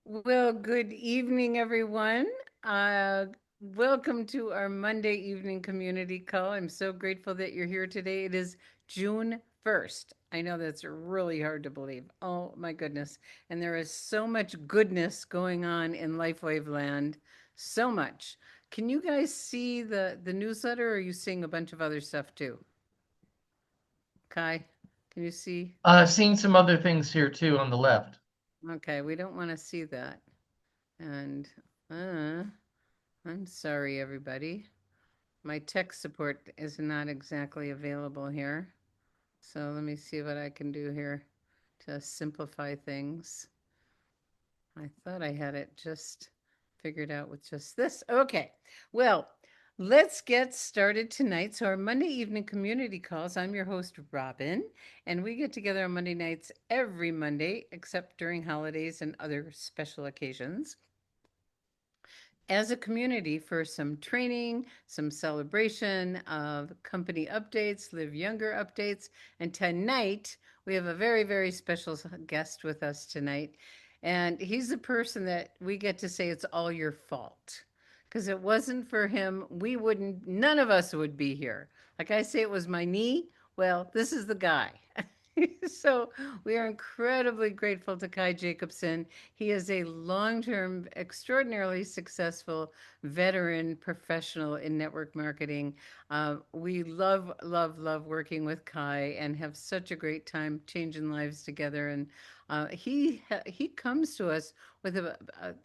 Well, good evening, everyone. Uh, Welcome to our Monday evening community call. I'm so grateful that you're here today. It is June 1st. I know that's really hard to believe. Oh my goodness. And there is so much goodness going on in LifeWave land. So much. Can you guys see the newsletter, or are you seeing a bunch of other stuff too? Kai, can you see? Seeing some other things here too on the left. Okay, we don't want to see that. And uh I'm sorry, everybody. My tech support is not exactly available here. So let me see what I can do here to simplify things. I thought I had it just figured out with just this. Okay. Well, let's get started tonight. So, our Monday evening community calls. I'm your host, Robin, and we get together on Monday nights every Monday, except during holidays and other special occasions, as a community for some training, some celebration of company updates, Live Younger updates. And tonight, we have a very, very special guest with us tonight. And he's the person that we get to say it's all your fault. Because it wasn't for him, we wouldn't, none of us would be here. Like I say, it was my knee. Well, this is the guy. So we are incredibly grateful to Kai Jacobson. He is a long term, extraordinarily successful veteran professional in network marketing. We love, love, love working with Kai and have such a great time changing lives together. And he comes to us with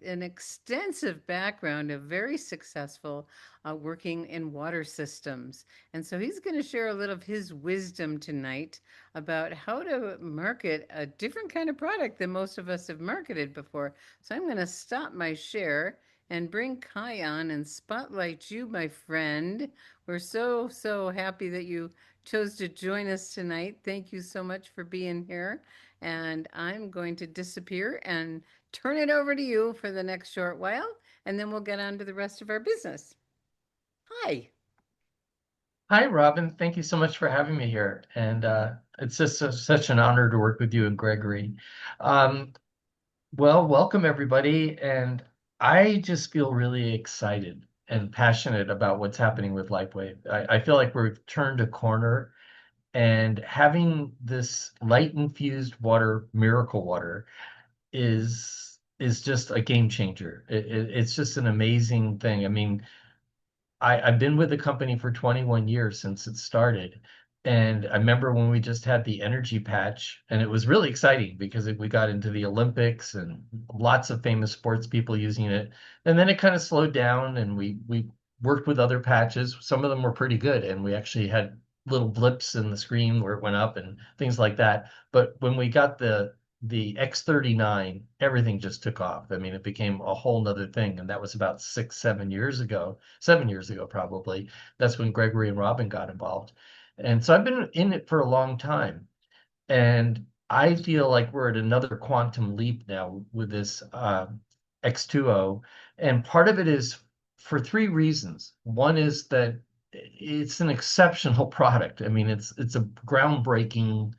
an extensive background of very successful working in water systems. And so he's going to share a little of his wisdom tonight about how to market a different kind of product than most of us have marketed before. So I'm going to stop my share and bring Kai on and spotlight you, my friend. We're so, so happy that you chose to join us tonight. Thank you so much for being here. And I'm going to disappear and turn it over to you for the next short while, and then we'll get on to the rest of our business. Hi. Hi, Robin. Thank you so much for having me here. And it's just such an honor to work with you and Gregory. Um, well, welcome everybody. And I just feel really excited and passionate about what's happening with LifeWave. I feel like we've turned a corner and having this light infused water, miracle water, is just a game changer. It's just an amazing thing. I mean, I've been with the company for 21 years since it started. And I remember when we just had the energy patch, and it was really exciting because we got into the Olympics and lots of famous sports people using it. And then it kind of slowed down, and we worked with other patches. Some of them were pretty good, and we actually had little blips in the screen where it went up and things like that. But when we got the X39, everything just took off. I mean, it became a whole nother thing. And that was about 6, 7 years ago, 7 years ago, probably. That's when Gregory and Robin got involved. And so I've been in it for a long time. And I feel like we're at another quantum leap now with this X2O. And part of it is for three reasons. One is that it's an exceptional product. I mean, it's a groundbreaking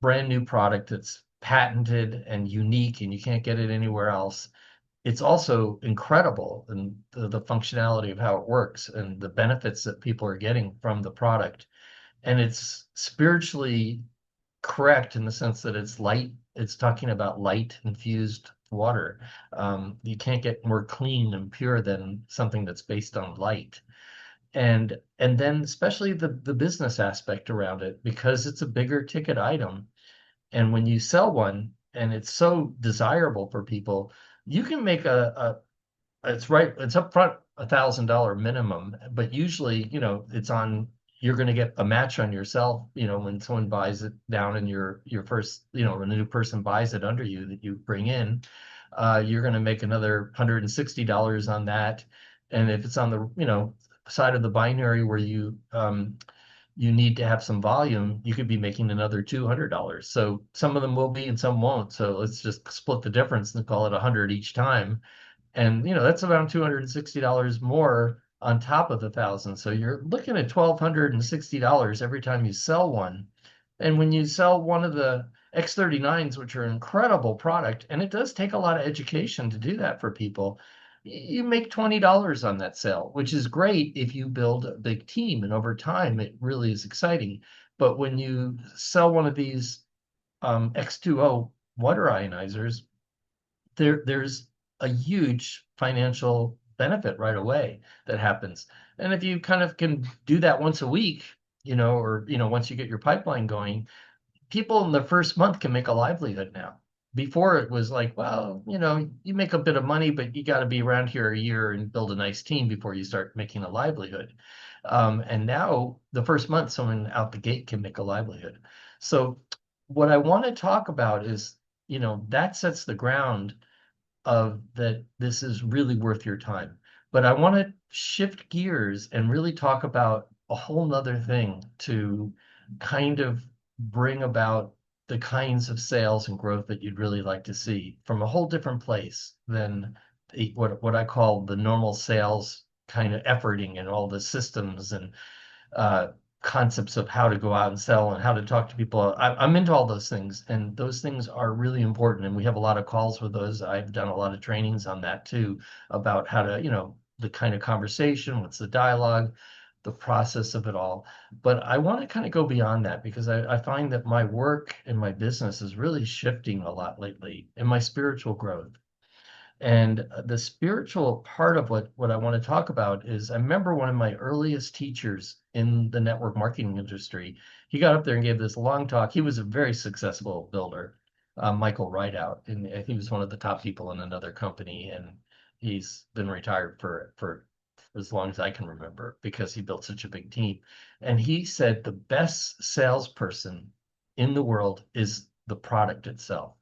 brand new product that's patented and unique, and you can't get it anywhere else. It's also incredible and the functionality of how it works and the benefits that people are getting from the product. And it's spiritually correct in the sense that it's light. It's talking about light infused water. You can't get more clean and pure than something that's based on light. And then especially the business aspect around it, because it's a bigger ticket item, and when you sell one and it's so desirable for people, you can make it's right, it's upfront $1,000 minimum, but usually, it's on, you're going to get a match on yourself, when someone buys it down in your first, when a new person buys it under you that you bring in, you're going to make another $160 on that. And if it's on the, side of the binary where you need to have some volume, you could be making another $200. So some of them will be and some won't. So let's just split the difference and call it 100 each time. And that's around $260 more on top of the thousand. So you're looking at $1,260 every time you sell one. And when you sell one of the X39s, which are an incredible product, and it does take a lot of education to do that for people. You make $20 on that sale, which is great if you build a big team, and over time it really is exciting. But when you sell one of these X2O water ionizers, there's a huge financial benefit right away that happens. And if you kind of can do that once a week, or once you get your pipeline going, people in the first month can make a livelihood now. Before it was like, well, you make a bit of money, but you got to be around here a year and build a nice team before you start making a livelihood. And now the first month, someone out the gate can make a livelihood. So what I want to talk about is, that sets the ground of that this is really worth your time. But I want to shift gears and really talk about a whole nother thing to kind of bring about the kinds of sales and growth that you'd really like to see from a whole different place than what I call the normal sales kind of efforting and all the systems and uh, concepts of how to go out and sell and how to talk to people. I'm into all those things, and those things are really important. And we have a lot of calls with those. I've done a lot of trainings on that too, about how to, the kind of conversation, what's the dialogue, the process of it all. But I want to kind of go beyond that because I find that my work and my business is really shifting a lot lately in my spiritual growth. And the spiritual part of what I want to talk about is I remember one of my earliest teachers in the network marketing industry. He got up there and gave this long talk. He was a very successful builder, Michael Rideout, and he was one of the top people in another company. And he's been retired for as long as I can remember because he built such a big team. And he said the best salesperson in the world is the product itself.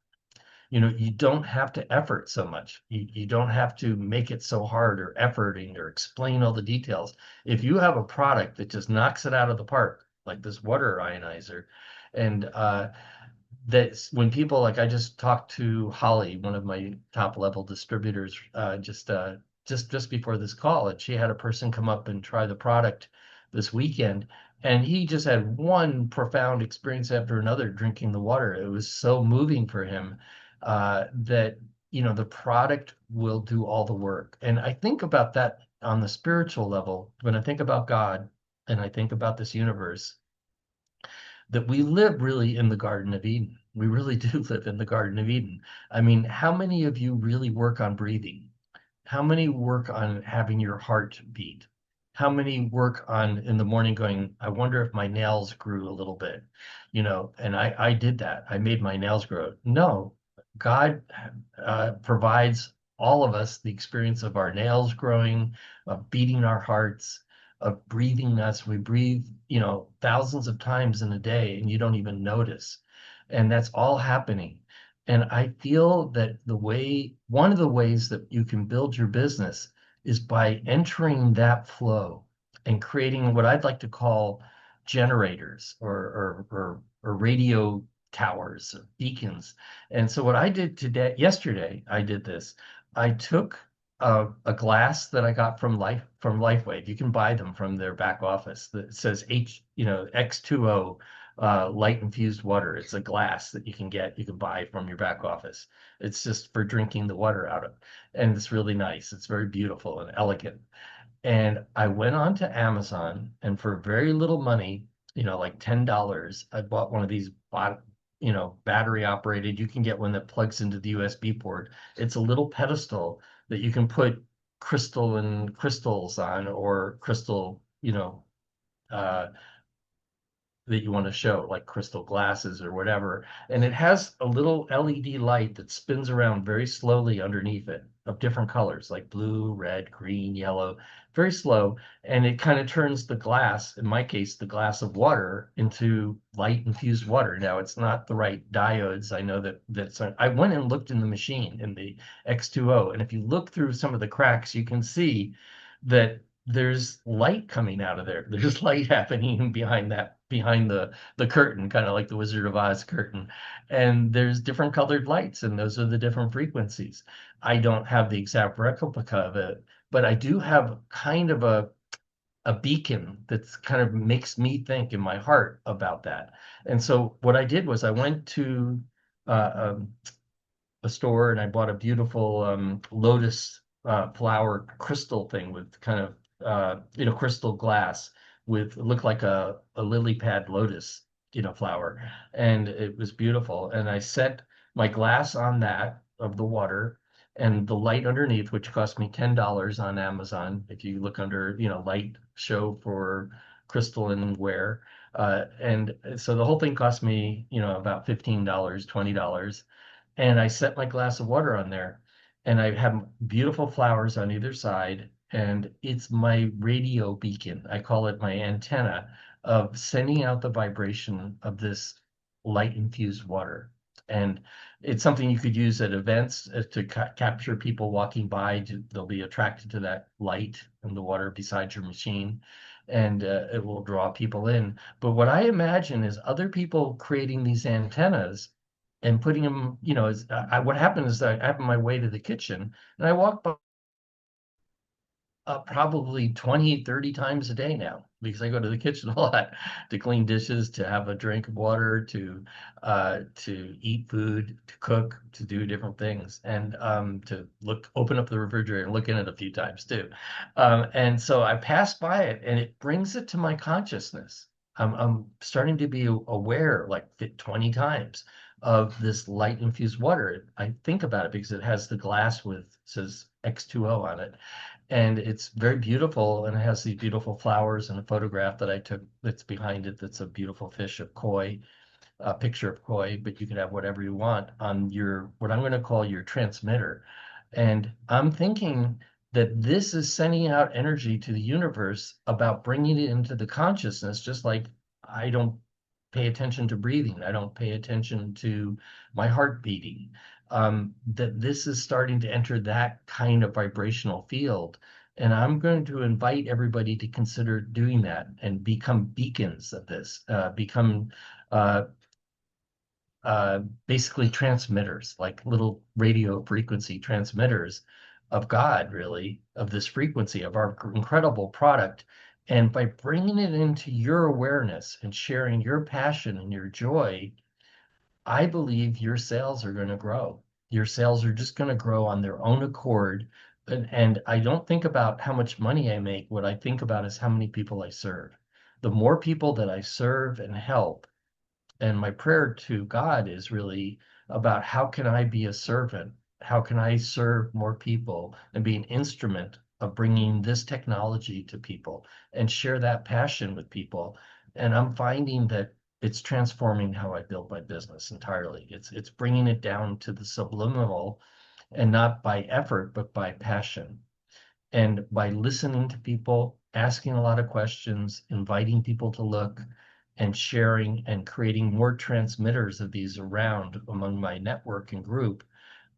You don't have to effort so much. You don't have to make it so hard or efforting or explain all the details. If you have a product that just knocks it out of the park, like this water ionizer, and that's when people like I just talked to Holly, one of my top level distributors, just before this call, and she had a person come up and try the product this weekend, and he just had one profound experience after another drinking the water. It was so moving for him that the product will do all the work. And I think about that on the spiritual level when I think about God and I think about this universe that we live really in the Garden of Eden. We really do live in the Garden of Eden. I mean, how many of you really work on breathing? How many work on having your heart beat? How many work on in the morning going, I wonder if my nails grew a little bit, and I did that. I made my nails grow. No, God provides all of us the experience of our nails growing, of beating our hearts, of breathing us. We breathe, thousands of times in a day and you don't even notice. And that's all happening. And I feel that one of the ways that you can build your business is by entering that flow and creating what I'd like to call generators or radio towers, or beacons. And so what I did yesterday, I did this. I took a glass that I got from Lifeway. You can buy them from their back office that says X2O light infused water. It's a glass that you can buy from your back office. It's just for drinking the water out of. And it's really nice. It's very beautiful and elegant. And I went on to Amazon and for very little money, like $10, I bought one of these battery operated. You can get one that plugs into the USB port. It's a little pedestal that you can put crystals on or crystal, uh, that you want to show, like crystal glasses or whatever. And it has a little LED light that spins around very slowly underneath it of different colors, like blue, red, green, yellow, very slow. And it kind of turns the glass, in my case, the glass of water, into light infused water. Now, it's not the right diodes. I know that's, I went and looked in the machine in the X2O. And if you look through some of the cracks, you can see that there's light coming out of there. There's light happening behind the curtain, kind of like the Wizard of Oz curtain. And there's different colored lights, and those are the different frequencies. I don't have the exact replica of it, but I do have kind of a beacon that's kind of makes me think in my heart about that. And so what I did was I went to uh, a store and I bought a beautiful lotus flower crystal thing with kind of crystal glass with it looked like a lily pad lotus flower, and it was beautiful. And I set my glass on that of the water and the light underneath, which cost me $10 on Amazon. If you look under light show for crystalline ware. And so the whole thing cost me, about $15, $20, and I set my glass of water on there, and I have beautiful flowers on either side, and it's my radio beacon. I call it my antenna of sending out the vibration of this light infused water. And it's something you could use at events to capture people walking by. They'll be attracted to that light and the water beside your machine, and it will draw people in. But what I imagine is other people creating these antennas and putting them, what happened is that I have my way to the kitchen and I walk by probably 20, 30 times a day now because I go to the kitchen a lot to clean dishes, to have a drink of water, to eat food, to cook, to do different things, and to open up the refrigerator and look in it a few times too. And so I pass by it and it brings it to my consciousness. I'm starting to be aware like 20 times of this light infused water. I think about it because it has the glass with says X2O on it, and it's very beautiful and it has these beautiful flowers and a photograph that I took that's behind it that's a beautiful fish of koi, a picture of koi, but you can have whatever you want on your what I'm going to call your transmitter. And I'm thinking that this is sending out energy to the universe about bringing it into the consciousness, just like I don't pay attention to breathing. I don't pay attention to my heart beating. That this is starting to enter that kind of vibrational field. And I'm going to invite everybody to consider doing that and become beacons of this, become uh, basically transmitters, like little radio frequency transmitters of God, really, of this frequency of our incredible product. And by bringing it into your awareness and sharing your passion and your joy, I believe your sales are going to grow. Your sales are just going to grow on their own accord. And I don't think about how much money I make. What I think about is how many people I serve. The more people that I serve and help, and my prayer to God is really about how can I be a servant? How can I serve more people and be an instrument of bringing this technology to people and share that passion with people? And I'm finding that it's transforming how I build my business entirely. It's bringing it down to the subliminal, and not by effort, but by passion. And by listening to people, asking a lot of questions, inviting people to look, and sharing and creating more transmitters of these around among my network and group.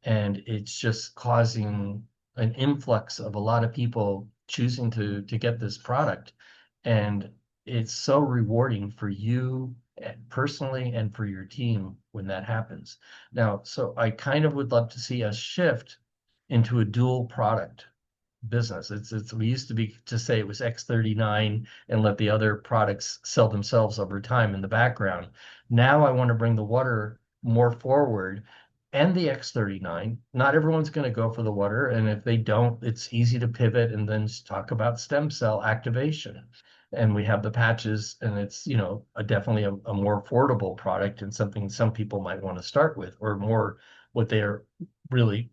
And it's just causing an influx of a lot of people choosing to get this product. And it's so rewarding for you personally and for your team when that happens. Now, so I kind of would love to see us shift into a dual product business. It's we used to be to say it was X39 and let the other products sell themselves over time in the background. Now I want to bring the water more forward and the X39. Not everyone's going to go for the water, and if they don't, it's easy to pivot and then talk about stem cell activation. And we have the patches, and it's definitely a more affordable product and something some people might want to start with, or more what they're really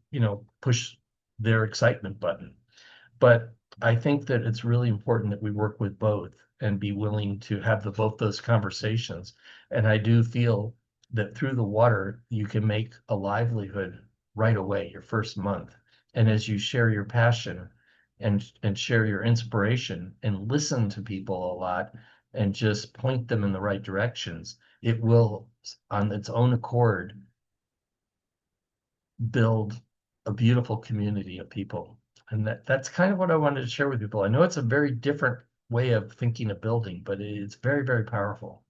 push their excitement button. But I think that it's really important that we work with both and be willing to have both those conversations. And I do feel that through the water, you can make a livelihood right away, your first month. And as you share your passion and share your inspiration and listen to people a lot and just point them in the right directions, it will, on its own accord, build a beautiful community of people. And that's kind of what I wanted to share with people. I know it's a very different way of thinking of building, but it's very, very powerful.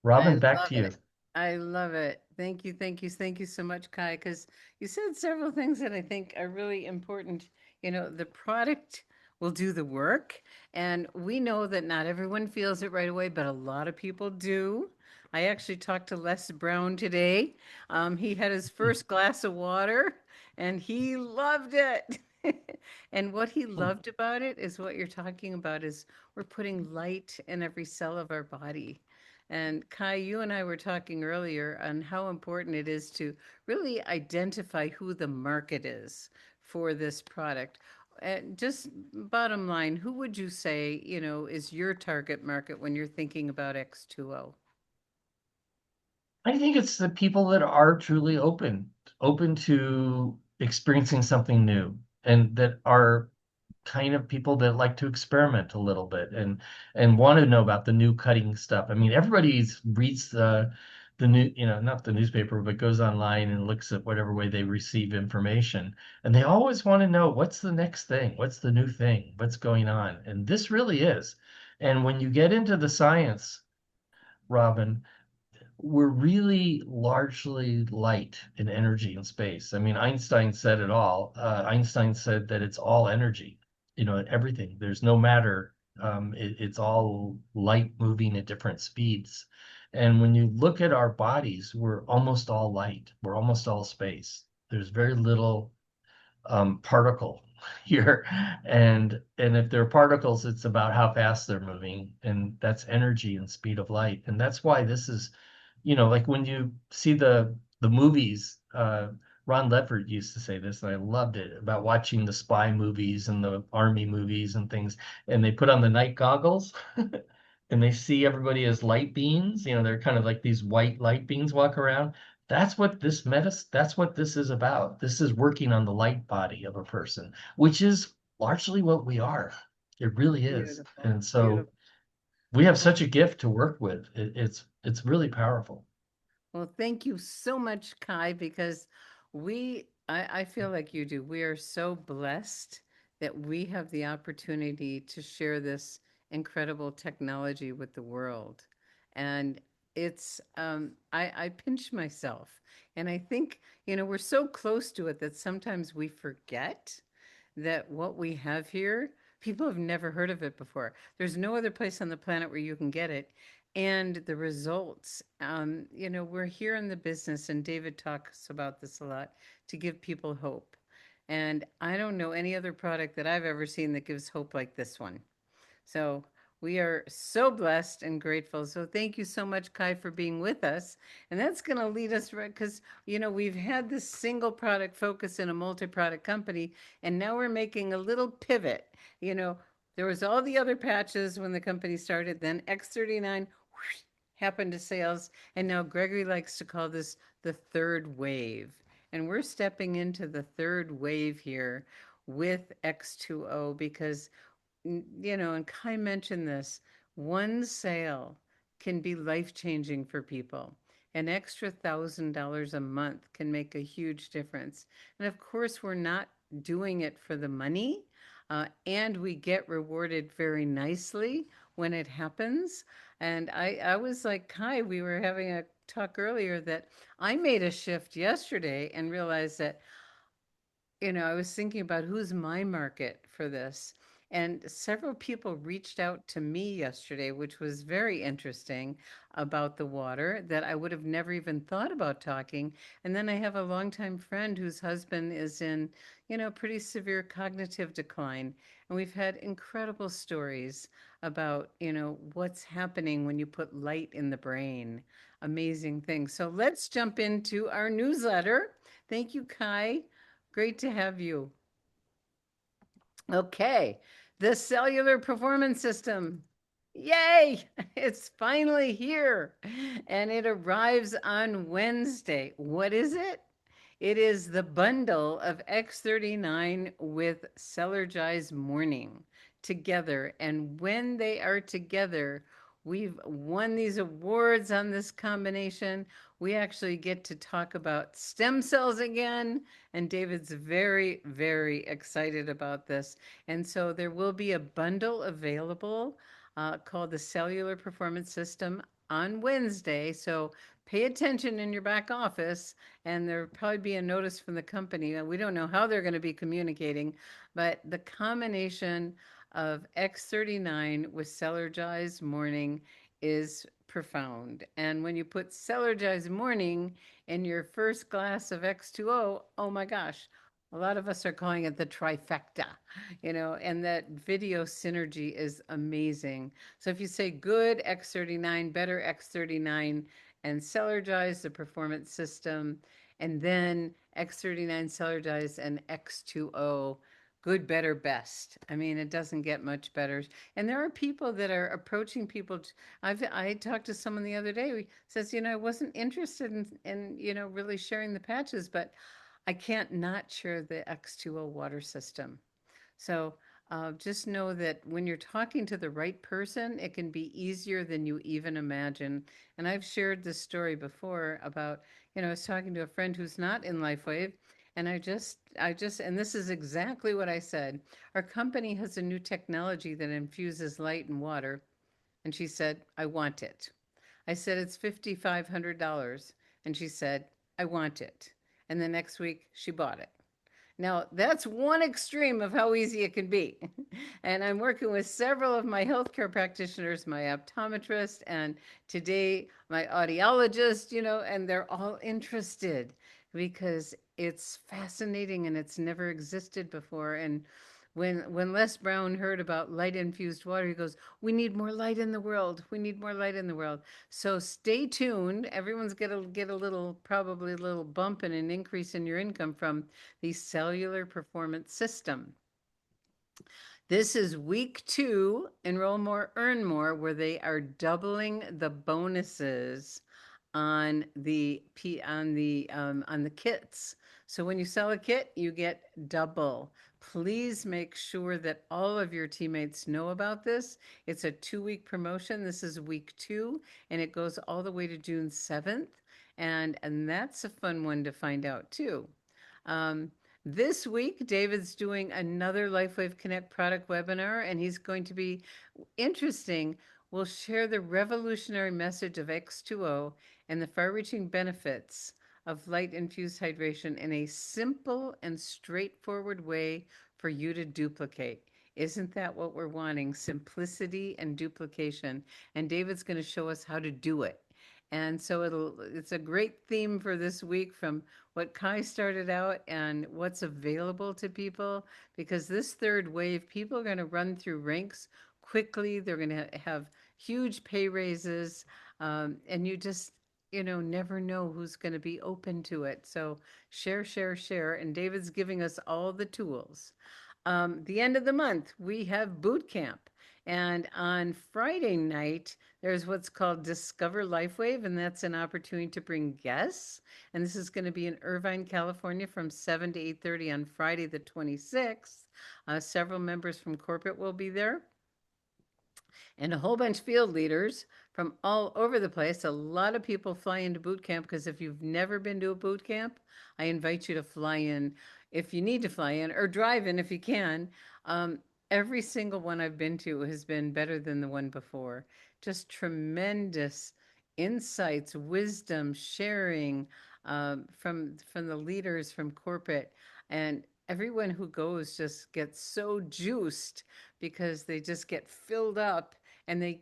I Robin, back love to you. it. I love it. Thank you, thank you, thank you so much, Kai, because you said several things that I think are really important. The product, will do the work. And we know that not everyone feels it right away, but a lot of people do. I actually talked to Les Brown today. He had his first glass of water and he loved it. And what he loved about it is what you're talking about is we're putting light in every cell of our body. And Kai, you and I were talking earlier on how important it is to really identify who the market is for this product. Just bottom line, who would you say, is your target market when you're thinking about X2O? I think it's the people that are truly open to experiencing something new, and that are kind of people that like to experiment a little bit and want to know about the new cutting stuff. I mean, everybody reads the new, not the newspaper, but goes online and looks at whatever way they receive information, and they always want to know what's the next thing, what's the new thing, what's going on, and this really is. And when you get into the science, Robin, we're really largely light in energy and space. I mean, Einstein said it all. Einstein said that it's all energy, everything. There's no matter. It's all light moving at different speeds. And when you look at our bodies, we're almost all light. We're almost all space. There's very little particle here, and if they're particles, it's about how fast they're moving, and that's energy and speed of light. And that's why this is, like when you see the movies, Ron Ledford used to say this, and I loved it, about watching the spy movies and the army movies and things, and they put on the night goggles and they see everybody as light beings. They're kind of like these white light beings walk around. That's what this is about. This is working on the light body of a person, which is largely what we are. It really is. Beautiful, And so beautiful. we have Well, such a gift to work with. It's really powerful. Well, thank you so much, Kai, because I feel like you do. We are so blessed that we have the opportunity to share this incredible technology with the world. And I pinch myself. And I think, we're so close to it that sometimes we forget that what we have here, people have never heard of it before. There's no other place on the planet where you can get it. And the results, we're here in the business, and David talks about this a lot, to give people hope. And I don't know any other product that I've ever seen that gives hope like this one. So we are so blessed and grateful. So thank you so much, Kai, for being with us. And that's going to lead us right because, we've had this single product focus in a multi product company, and now we're making a little pivot. You know, there was all the other patches when the company started, then X39 whoosh, happened to sales, and now Gregory likes to call this the third wave. And we're stepping into the third wave here with X2O because and Kai mentioned this, one sale can be life changing for people. An extra $1,000 a month can make a huge difference. And of course, we're not doing it for the money, and we get rewarded very nicely when it happens. And I was like, Kai, we were having a talk earlier that I made a shift yesterday and realized that I was thinking about who's my market for this. And several people reached out to me yesterday, which was very interesting about the water that I would have never even thought about talking. And then I have a longtime friend whose husband is in, pretty severe cognitive decline. And we've had incredible stories about, what's happening when you put light in the brain. Amazing things. So let's jump into our newsletter. Thank you, Kai. Great to have you. Okay, the cellular performance system. Yay! It's finally here and it arrives on Wednesday. What is it? It is the bundle of X39 with Celergize Morning together. And when they are together, we've won these awards on this combination. We actually get to talk about stem cells again. And David's very, very excited about this. And so there will be a bundle available called the Cellular Performance System on Wednesday. So pay attention in your back office, and there'll probably be a notice from the company. We don't know how they're going to be communicating, but the combination of X39 with Celergize Morning is profound. And when you put Celergize Morning in your first glass of X2O, oh my gosh, a lot of us are calling it the trifecta, and that video synergy is amazing. So if you say good X39, better X39, and Celergize, the performance system, and then X39 Celergize and X2O, good, better, best. I mean, it doesn't get much better. And there are people that are approaching people. I talked to someone the other day who says, I wasn't interested in really sharing the patches, but I can't not share the X2O water system. So just know that when you're talking to the right person, it can be easier than you even imagine. And I've shared this story before about, I was talking to a friend who's not in LifeWave, and and this is exactly what I said. Our company has a new technology that infuses light and water. And she said, I want it. I said, it's $5,500. And she said, I want it. And the next week, she bought it. Now, that's one extreme of how easy it can be. And I'm working with several of my healthcare practitioners, my optometrist, and today my audiologist, and they're all interested because it's fascinating and it's never existed before. And when Les Brown heard about light infused water, he goes, "We need more light in the world. We need more light in the world." So stay tuned. Everyone's gonna get a little, probably a little bump and an increase in your income from the cellular performance system. This is week 2, Enroll More, Earn More, where they are doubling the bonuses on the kits. So when you sell a kit, you get double. Please make sure that all of your teammates know about this. It's a 2-week promotion. This is week 2, and it goes all the way to June 7th. And that's a fun one to find out too. Um, this week, David's doing another LifeWave Connect product webinar, and he's going to be interesting. We'll share the revolutionary message of X2O and the far reaching benefits of light infused hydration in a simple and straightforward way for you to duplicate. Isn't that what we're wanting? Simplicity and duplication. And David's going to show us how to do it. And so it's a great theme for this week from what Kai started out and what's available to people, because this third wave, people are going to run through ranks quickly. They're going to have huge pay raises, and you just never know who's going to be open to it. So share, share, share. And David's giving us all the tools. The end of the month, we have boot camp. And on Friday night, there's what's called Discover LifeWave, and that's an opportunity to bring guests. And this is going to be in Irvine, California from 7 to 8:30 on Friday the 26th. Several members from corporate will be there and a whole bunch of field leaders from all over the place. A lot of people fly into boot camp because if you've never been to a boot camp, I invite you to fly in if you need to fly in or drive in if you can. Every single one I've been to has been better than the one before. Just tremendous insights, wisdom, sharing from the leaders from corporate, and everyone who goes just gets so juiced because they just get filled up, and they,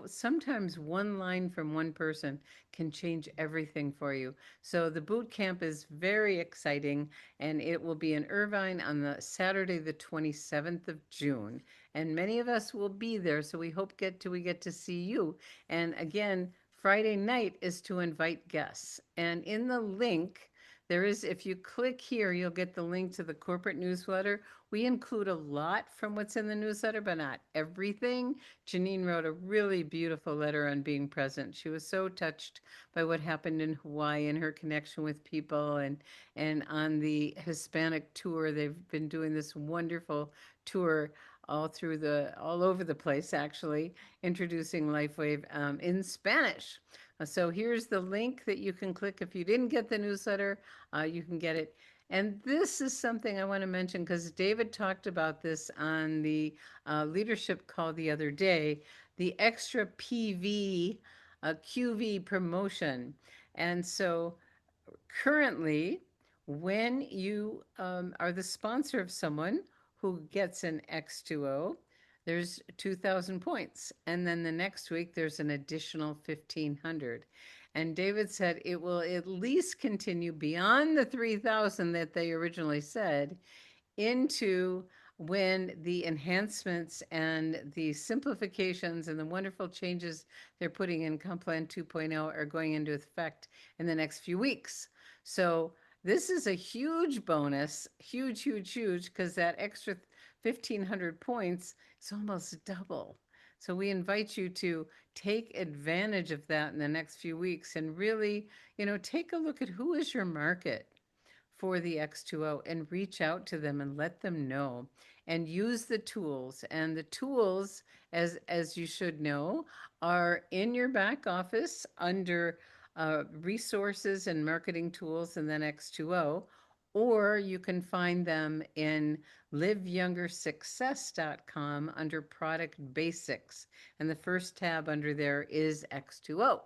sometimes one line from one person can change everything for you. So the boot camp is very exciting, and it will be in Irvine on the Saturday, the 27th of June. And many of us will be there, so we hope we get to see you. And again, Friday night is to invite guests. And in the link, if you click here, you'll get the link to the corporate newsletter. We include a lot from what's in the newsletter, but not everything. Janine wrote a really beautiful letter on being present. She was so touched by what happened in Hawaii and her connection with people, and on the Hispanic tour. They've been doing this wonderful tour all over the place, actually, introducing LifeWave in Spanish. So here's the link that you can click. If you didn't get the newsletter, you can get it. And this is something I want to mention because David talked about this on the leadership call the other day, the extra PV, QV promotion. And so currently, when you are the sponsor of someone who gets an X2O, there's 2,000 points. And then the next week, there's an additional 1,500. And David said it will at least continue beyond the 3,000 that they originally said into when the enhancements and the simplifications and the wonderful changes they're putting in Comp Plan 2.0 are going into effect in the next few weeks. So this is a huge bonus, huge, huge, huge, because that extra 1,500 points is almost double. So we invite you to take advantage of that in the next few weeks and really, take a look at who is your market for the X2O and reach out to them and let them know and use the tools. And the tools, as you should know, are in your back office under resources and marketing tools and then X2O, or you can find them in liveyoungersuccess.com under product basics. And the first tab under there is X2O.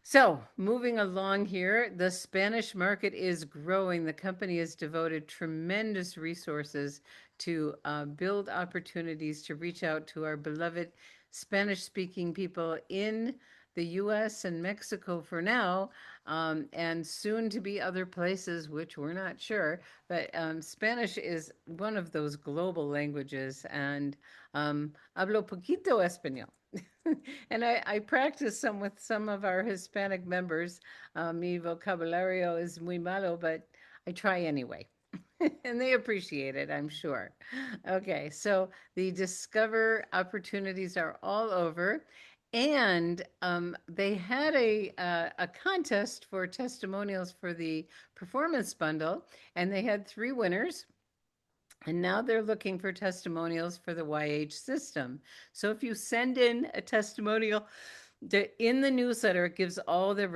So, moving along here, the Spanish market is growing. The company has devoted tremendous resources to build opportunities to reach out to our beloved Spanish speaking people in the US and Mexico for now, and soon to be other places, which we're not sure. But Spanish is one of those global languages, and hablo poquito español. And I practice some with some of our Hispanic members. Mi vocabulario is muy malo, but I try anyway. And they appreciate it, I'm sure. Okay, so the Discover opportunities are all over. And they had a contest for testimonials for the performance bundle, and they had three winners. And now they're looking for testimonials for the YH system. So if you send in a testimonial, in the newsletter, it gives all the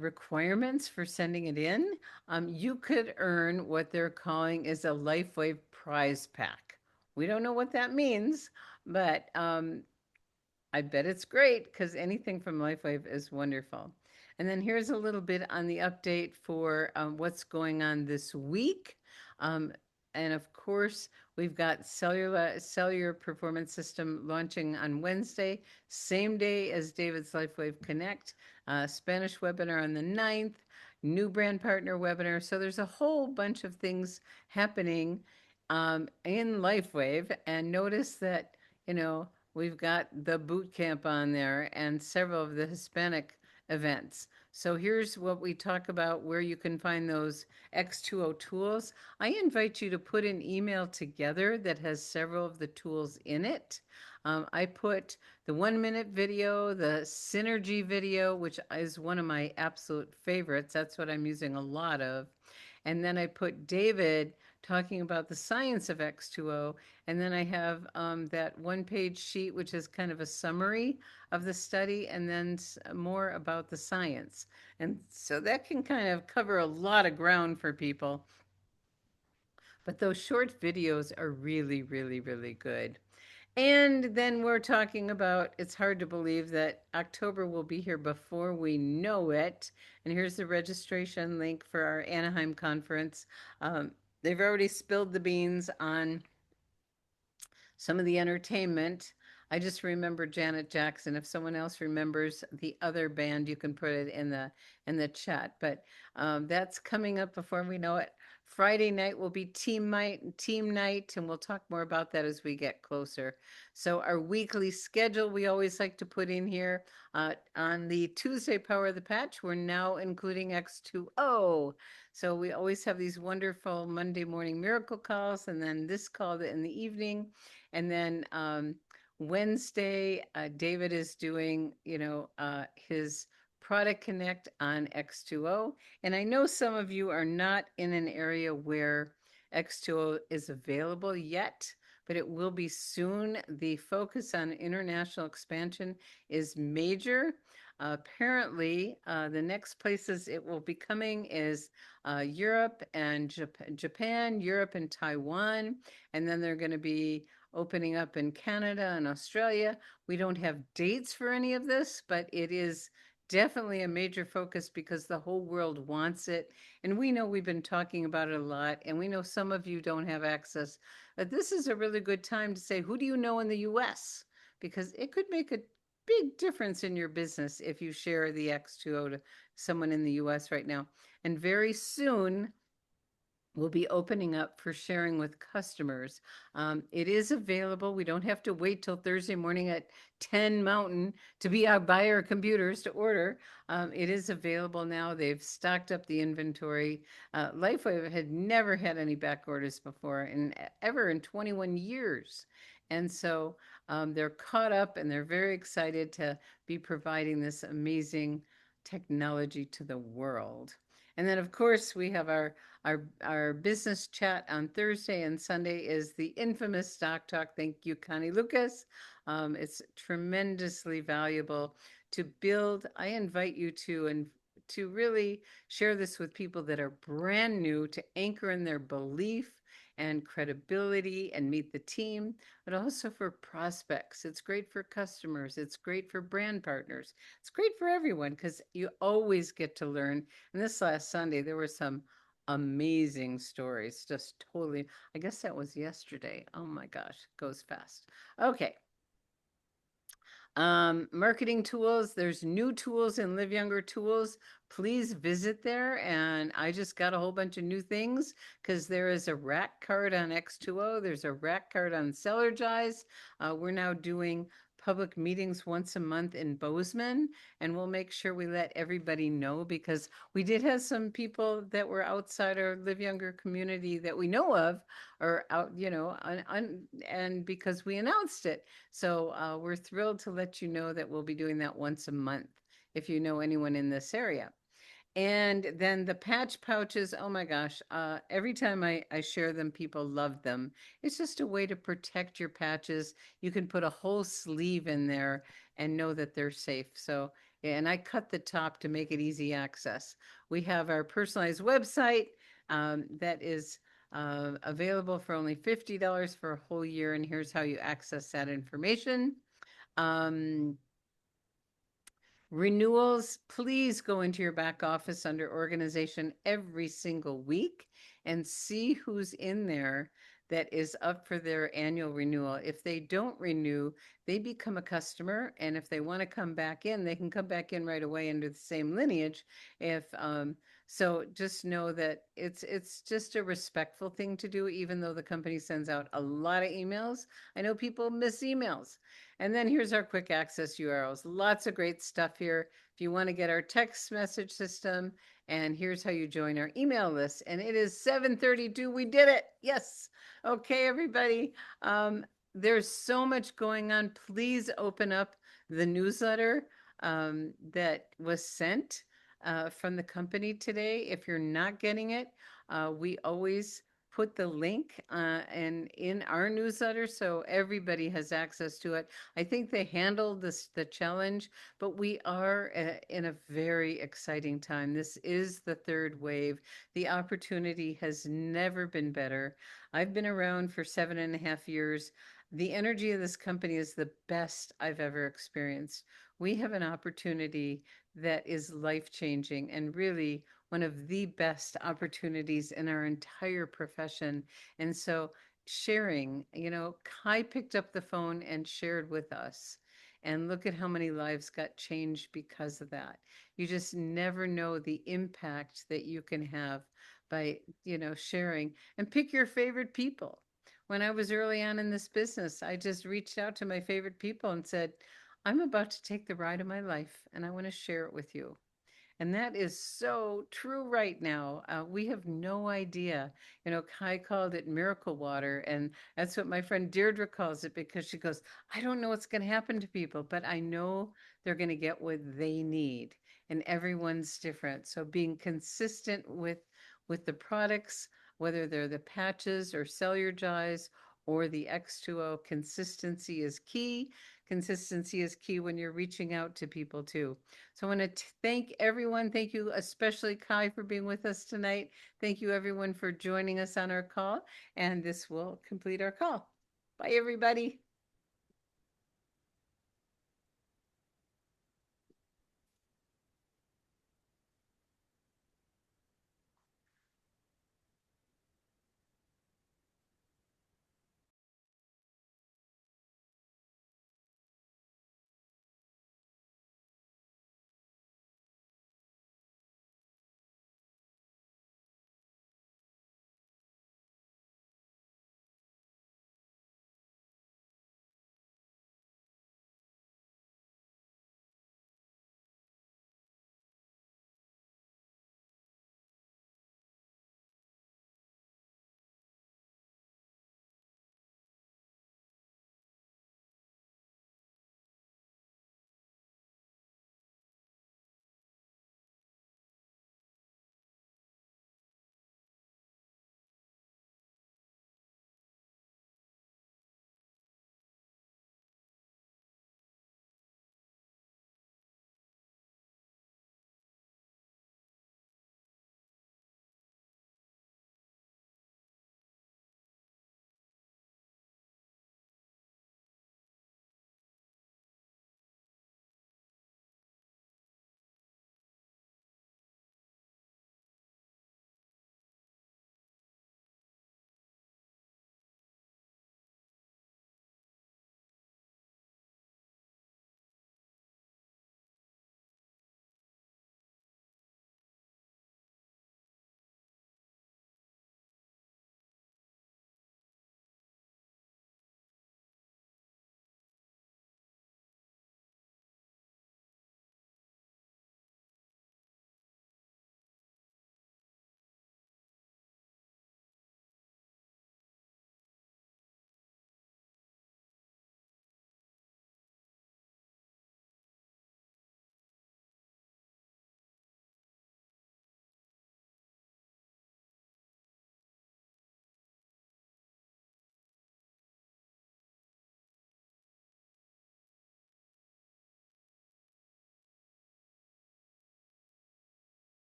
requirements for sending it in. You could earn what they're calling is a LifeWave prize pack. We don't know what that means, but I bet it's great because anything from LifeWave is wonderful. And then here's a little bit on the update for what's going on this week. Um, and of course, we've got cellular performance system launching on Wednesday, same day as David's LifeWave Connect, Spanish webinar on the 9th, new brand partner webinar. So there's a whole bunch of things happening in LifeWave. And notice that, we've got the boot camp on there and several of the Hispanic events. So here's what we talk about where you can find those X2O tools. I invite you to put an email together that has several of the tools in it. I put the 1 minute video, the synergy video, which is one of my absolute favorites. That's what I'm using a lot of. And then I put David talking about the science of X2O. And then I have that 1 page sheet, which is kind of a summary of the study, and then more about the science. And so that can kind of cover a lot of ground for people. But those short videos are really, really, really good. And then we're talking about, it's hard to believe that October will be here before we know it. And here's the registration link for our Anaheim conference. They've already spilled the beans on some of the entertainment. I just remember Janet Jackson. If someone else remembers the other band, you can put it in the chat. But that's coming up before we know it. Friday night will be team night, and we'll talk more about that as we get closer. So our weekly schedule, we always like to put in here on the Tuesday Power of the Patch. We're now including X2O. So we always have these wonderful Monday morning miracle calls, and then this call in the evening. And then Wednesday, David is doing, his Product Connect on X2O. And I know some of you are not in an area where X2O is available yet, but it will be soon. The focus on international expansion is major. Apparently, the next places it will be coming is Europe and Japan, Europe and Taiwan, and then they're going to be opening up in Canada and Australia. We don't have dates for any of this, but it is definitely a major focus because the whole world wants it. And we know we've been talking about it a lot, and we know some of you don't have access. But this is a really good time to say, who do you know in the US? Because it could make a big difference in your business if you share the X2O to someone in the US right now. And very soon, we'll be opening up for sharing with customers. It is available. We don't have to wait till Thursday morning at 10 Mountain to be out by our computers to order. It is available now. They've stocked up the inventory. Lifeway had never had any back orders before, and ever in 21 years. And so they're caught up and they're very excited to be providing this amazing technology to the world. And then, of course, we have our business chat on Thursday and Sunday is the infamous Stock Talk. Thank you, Connie Lucas. It's tremendously valuable to build. I invite you to really share this with people that are brand new to anchor in their belief and credibility and meet the team, but also for prospects. It's great for customers. It's great for brand partners. It's great for everyone because you always get to learn. And this last Sunday, there were some amazing stories. Just totally, I guess that was yesterday. Oh my gosh, goes fast. Okay. Marketing tools, there's new tools in Live Younger Tools. Please visit there. And I just got a whole bunch of new things because there is a rack card on X2O. There's a rack card on Sellergize. We're now doing public meetings once a month in Bozeman, and we'll make sure we let everybody know because we did have some people that were outside our Live Younger community that we know of or out, and because we announced it. So we're thrilled to let you know that we'll be doing that once a month if you know anyone in this area. And then the patch pouches, oh my gosh, every time I share them, people love them. It's just a way to protect your patches. You can put a whole sleeve in there and know that they're safe. So, and I cut the top to make it easy access. We have our personalized website that is available for only $50 for a whole year. And here's how you access that information. Um, Renewals, please go into your back office under organization every single week and see who's in there that is up for their annual renewal. If they don't renew, they become a customer. And if they want to come back in, they can come back in right away under the same lineage. So just know that it's just a respectful thing to do, even though the company sends out a lot of emails. I know people miss emails. And then here's our quick access URLs. Lots of great stuff here. If you want to get our text message system, and here's how you join our email list. And it is 7:32. We did it. Yes. Okay, everybody. There's so much going on. Please open up the newsletter that was sent from the company today. If you're not getting it, we always put the link in our newsletter so everybody has access to it. I think they handled the challenge, but we are in a very exciting time. This is the third wave. The opportunity has never been better. I've been around for 7.5 years. The energy of this company is the best I've ever experienced. We have an opportunity that is life changing and really one of the best opportunities in our entire profession. And so sharing, Kai picked up the phone and shared with us. And look at how many lives got changed because of that. You just never know the impact that you can have by, sharing and pick your favorite people. When I was early on in this business, I just reached out to my favorite people and said, I'm about to take the ride of my life and I want to share it with you. And that is so true right now. We have no idea. Kai called it miracle water. And that's what my friend Deirdre calls it because she goes, I don't know what's going to happen to people, but I know they're going to get what they need. And everyone's different. So being consistent with the products, whether they're the patches or Cellular or the X2O, consistency is key. Consistency is key when you're reaching out to people too. So I want to thank everyone. Thank you, especially Kai, for being with us tonight. Thank you, everyone, for joining us on our call. And this will complete our call. Bye, everybody.